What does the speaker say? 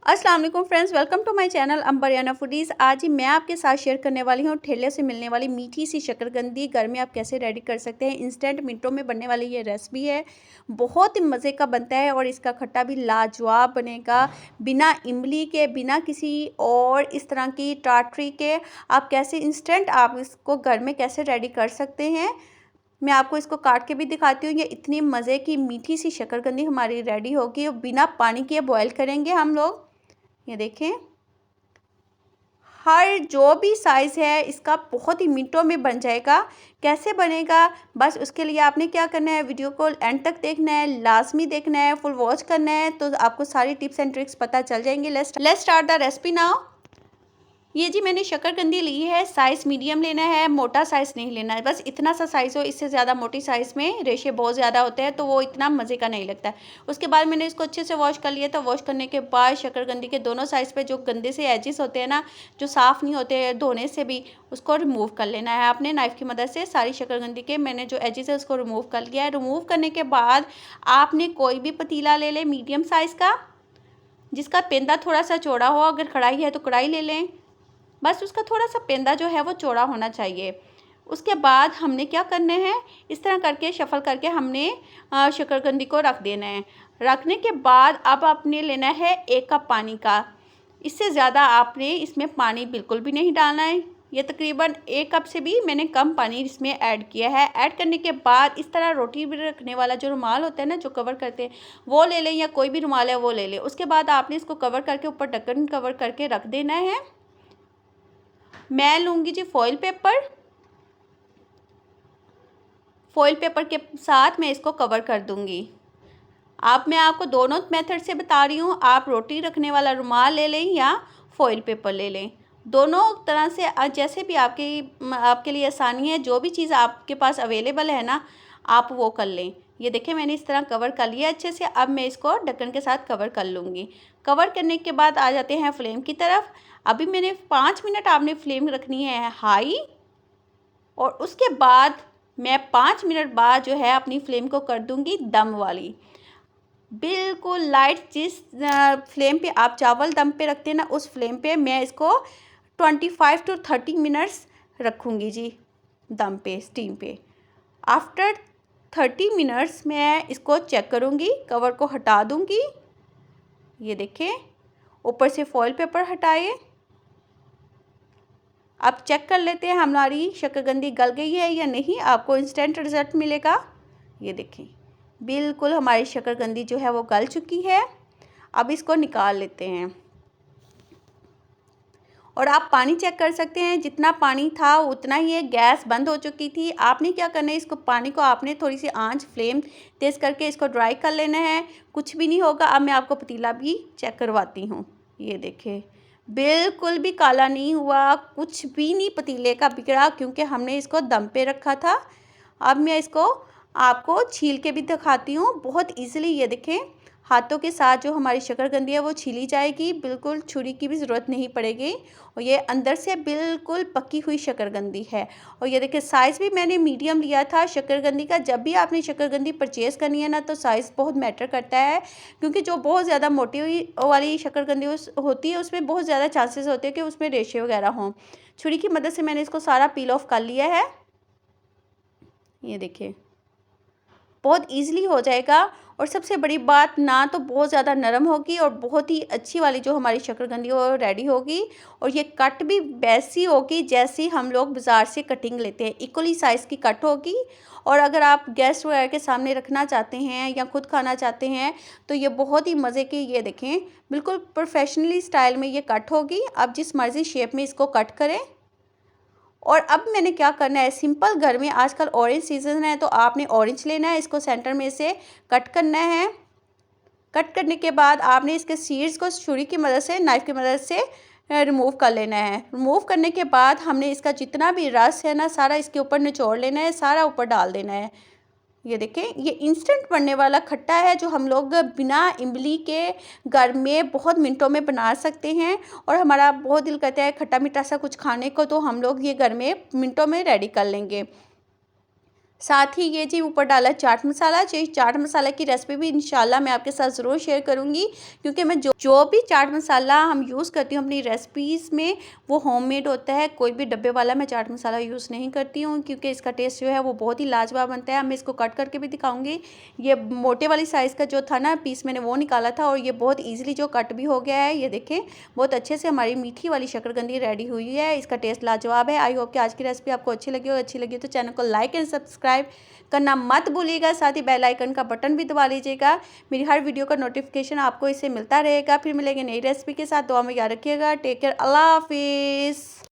अस्सलाम वालेकुम friends, welcome to my channel Ambariyana Foodies. आज ही मैं आपके साथ शेयर करने वाली हूँ ठेले से मिलने वाली मीठी सी शकरकंदी घर में आप कैसे रेडी कर सकते हैं। इंस्टेंट मिनटों में बनने वाली ये रेसिपी है, बहुत ही मज़े का बनता है और इसका खट्टा भी लाजवाब बनेगा। बिना इमली के, बिना किसी और इस तरह की टाटरी के आप कैसे इंस्टेंट आप इसको घर में कैसे रेडी कर सकते हैं। मैं आपको इसको काट के भी दिखाती हूँ। ये इतनी मज़े की मीठी सी शकरकंदी हमारी रेडी होगी और बिना पानी के बॉयल करेंगे हम लोग। ये देखें, हर जो भी साइज़ है इसका बहुत ही मिनटों में बन जाएगा। कैसे बनेगा, बस उसके लिए आपने क्या करना है, वीडियो को एंड तक देखना है, लाजमी देखना है, फुल वॉच करना है, तो आपको सारी टिप्स एंड ट्रिक्स पता चल जाएंगे। Let's start the recipe now. ये जी मैंने शकरकंदी ली है, साइज़ मीडियम लेना है, मोटा साइज़ नहीं लेना है, बस इतना सा साइज़ हो। इससे ज़्यादा मोटी साइज़ में रेशे बहुत ज़्यादा होते हैं तो वो इतना मज़े का नहीं लगता है। उसके बाद मैंने इसको अच्छे से वॉश कर लिया था। वॉश करने के बाद शकरकंदी के दोनों साइज़ पे जो गंदे से एजेस होते हैं ना, जो साफ़ नहीं होते धोने से भी, उसको रिमूव कर लेना है आपने नाइफ़ की मदद से। सारी शकरकंदी के मैंने जो एजेस है उसको रिमूव कर लिया है। रिमूव करने के बाद आपने कोई भी पतीला ले लें मीडियम साइज़ का, जिसका पेंदा थोड़ा सा चौड़ा हो। अगर कढ़ाई है तो कढ़ाई ले लें, बस उसका थोड़ा सा पेंदा जो है वो चौड़ा होना चाहिए। उसके बाद हमने क्या करना है, इस तरह करके शफ़ल करके हमने शकरकंदी को रख देना है। रखने के बाद अब आपने लेना है 1 कप पानी का। इससे ज़्यादा आपने इसमें पानी बिल्कुल भी नहीं डालना है। ये तकरीबन 1 कप से भी मैंने कम पानी इसमें ऐड किया है। ऐड करने के बाद इस तरह रोटी भी रखने वाला जो रुमाल होता है ना, जो कवर करते हैं, वो ले लें या कोई भी रुमाल है वो ले लें। उसके बाद आपने इसको कवर करके ऊपर ढक्कन कवर करके रख देना है। मैं लूँगी जी फॉइल पेपर। फॉइल पेपर के साथ मैं इसको कवर कर दूँगी। मैं आपको दोनों मेथड से बता रही हूँ। आप रोटी रखने वाला रुमाल ले लें या फॉइल पेपर ले लें, दोनों तरह से जैसे भी आपके लिए आसानी है। जो भी चीज़ आपके पास अवेलेबल है ना, आप वो कर लें। ये देखें, मैंने इस तरह कवर कर लिया अच्छे से। अब मैं इसको ढक्कन के साथ कवर कर लूँगी। कवर करने के बाद आ जाते हैं फ्लेम की तरफ। अभी मैंने 5 मिनट आपने फ्लेम रखनी है हाई, और उसके बाद मैं 5 मिनट बाद जो है अपनी फ्लेम को कर दूँगी दम वाली, बिल्कुल लाइट। जिस फ्लेम पे आप चावल दम पे रखते हैं ना, उस फ्लेम पे मैं इसको 25 टू 30 मिनट्स रखूँगी जी दम पे, स्टीम पे। आफ्टर 30 मिनट्स मैं इसको चेक करूँगी, कवर को हटा दूँगी। ये देखें, ऊपर से फॉइल पेपर हटाए। अब चेक कर लेते हैं हमारी शकरकंदी गल गई है या नहीं। आपको इंस्टेंट रिज़ल्ट मिलेगा। ये देखें, बिल्कुल हमारी शकरकंदी जो है वो गल चुकी है। अब इसको निकाल लेते हैं और आप पानी चेक कर सकते हैं। जितना पानी था उतना ही है, गैस बंद हो चुकी थी। आपने क्या करना है, इसको पानी को आपने थोड़ी सी आंच फ्लेम तेज़ करके इसको ड्राई कर लेना है। कुछ भी नहीं होगा। अब मैं आपको पतीला भी चेक करवाती हूँ। ये देखें, बिल्कुल भी काला नहीं हुआ, कुछ भी नहीं पतीले का बिगड़ा, क्योंकि हमने इसको दम पे रखा था। अब मैं इसको आपको छील के भी दिखाती हूँ बहुत ईज़िली। ये देखें, हाथों के साथ जो हमारी शकरकंदी है वो छीली जाएगी, बिल्कुल छुरी की भी ज़रूरत नहीं पड़ेगी। और ये अंदर से बिल्कुल पकी हुई शकरकंदी है। और ये देखिए, साइज़ भी मैंने मीडियम लिया था शकरकंदी का। जब भी आपने शकरकंदी परचेज़ करनी है ना, तो साइज़ बहुत मैटर करता है, क्योंकि जो बहुत ज़्यादा मोटी हुई वाली शकरकंदी होती है, उसमें बहुत ज़्यादा चांसेस होते हैं कि उसमें रेशे वगैरह हों। छुरी की मदद से मैंने इसको सारा पील ऑफ कर लिया है। ये देखिए, बहुत ईज़िली हो जाएगा। और सबसे बड़ी बात, ना तो बहुत ज़्यादा नरम होगी और बहुत ही अच्छी वाली जो हमारी शकरकंदी वो रेडी होगी। और ये कट भी वैसी होगी जैसी हम लोग बाज़ार से कटिंग लेते हैं, इक्वली साइज़ की कट होगी। और अगर आप गेस्ट वगैरह के सामने रखना चाहते हैं या खुद खाना चाहते हैं तो ये बहुत ही मज़े की, ये देखें, बिल्कुल प्रोफेशनली स्टाइल में ये कट होगी। आप जिस मर्ज़ी शेप में इसको कट करें। और अब मैंने क्या करना है, सिंपल, घर में आजकल ऑरेंज सीज़न है तो आपने ऑरेंज लेना है, इसको सेंटर में से कट करना है। कट करने के बाद आपने इसके सीड्स को छुरी की मदद से, नाइफ़ की मदद से रिमूव कर लेना है। रिमूव करने के बाद हमने इसका जितना भी रस है ना, सारा इसके ऊपर निचोड़ लेना है, सारा ऊपर डाल देना है। ये देखें, ये इंस्टेंट बनने वाला खट्टा है जो हम लोग बिना इमली के घर में बहुत मिनटों में बना सकते हैं। और हमारा बहुत दिल करता है खट्टा मीठा सा कुछ खाने को, तो हम लोग ये घर में मिनटों में रेडी कर लेंगे। साथ ही ये जी ऊपर डाला चाट मसाला। जो चाट मसाला की रेसिपी भी इंशाल्लाह मैं आपके साथ ज़रूर शेयर करूँगी, क्योंकि मैं जो भी चाट मसाला हम यूज़ करती हूँ अपनी रेसिपीज़ में, वो होममेड होता है। कोई भी डब्बे वाला मैं चाट मसाला यूज़ नहीं करती हूँ, क्योंकि इसका टेस्ट जो है वो बहुत ही लाजवाब बनता है। अब मैं इसको कट करके भी दिखाऊँगी। ये मोटे वाली साइज़ का जो था ना पीस, मैंने वो निकाला था और ये बहुत ईज़िली जो कट भी हो गया है। ये देखें, बहुत अच्छे से हमारी मीठी वाली शकरकंदी रेडी हुई है। इसका टेस्ट लाजवाब है। आई होप कि आज की रेसिपी आपको अच्छी लगी हो। अच्छी लगी तो चैनल को लाइक एंड सब्सक्राइब करना मत भूलिएगा। साथ ही बेल आइकन का बटन भी दबा लीजिएगा। मेरी हर वीडियो का नोटिफिकेशन आपको इससे मिलता रहेगा। फिर मिलेंगे नई रेसिपी के साथ। दुआ में याद रखिएगा। Take care. अल्लाह हाफिज़।